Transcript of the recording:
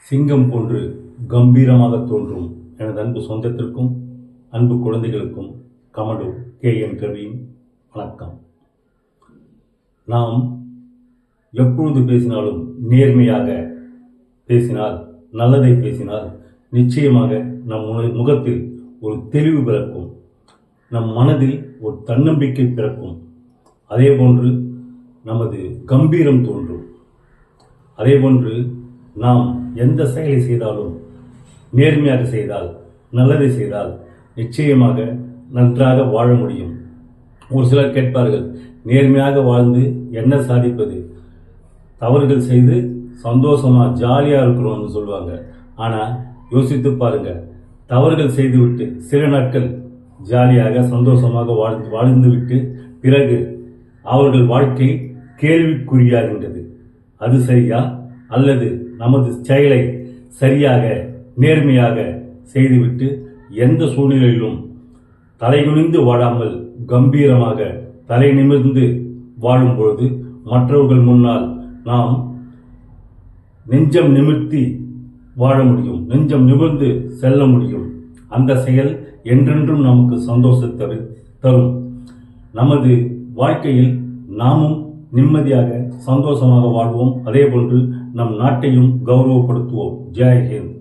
சிங்கம் போன்று கம்பீரமாக தோன்றும் எனது அன்பு சொந்தத்திற்கும் அன்பு குழந்தைகளுக்கும் கமலு KN ரவியின் வணக்கம். நாம் எப்பொழுது பேசினாலும் நேர்மையாக பேசினால், நல்லதை பேசினால் நிச்சயமாக நம் முகத்தில் ஒரு தெளிவு பிறக்கும், நம் மனதில் ஒரு தன்னம்பிக்கை பிறக்கும். அதேபோன்று நமது கம்பீரம் தோன்றும். அதேபோன்று நாம் எந்த செயலை செய்தாலும் நேர்மையாக செய்தால், நல்லதை செய்தால் நிச்சயமாக நன்றாக வாழ முடியும். ஒரு சிலர் கேட்பார்கள், நேர்மையாக வாழ்ந்து என்ன சாதிப்பது, தவறுகள் செய்து சந்தோஷமா ஜாலியாக இருக்கிறோம்னு சொல்லுவாங்க. ஆனால் யோசித்து பாருங்க, தவறுகள் செய்துவிட்டு சில நாட்கள் ஜாலியாக சந்தோஷமாக வாழ்ந்து விட்டு பிறகு அவர்கள் வாழ்க்கை கேள்விக்குறியாகின்றது. அது சரியா? அல்லது நமது செயலை சரியாக நேர்மையாக செய்துவிட்டு எந்த சூழ்நிலையிலும் தலைகுனிந்து வாழாமல் கம்பீரமாக தலை நிமிர்ந்து வாழும் பொழுது மற்றவர்கள் முன்னால் நாம் நெஞ்சம் நிமிர்த்தி வாழ முடியும், நெஞ்சம் நிமிர்ந்து செல்ல முடியும். அந்த செயல் என்றென்றும் நமக்கு சந்தோஷத்தை தரும். நமது வாழ்க்கையில் நாமும் நிம்மதியாக சந்தோஷமாக வாழ்வோம். அதே போன்று நம் நாட்டையும் கௌரவப்படுத்துவோம். ஜெய் ஹிந்த்.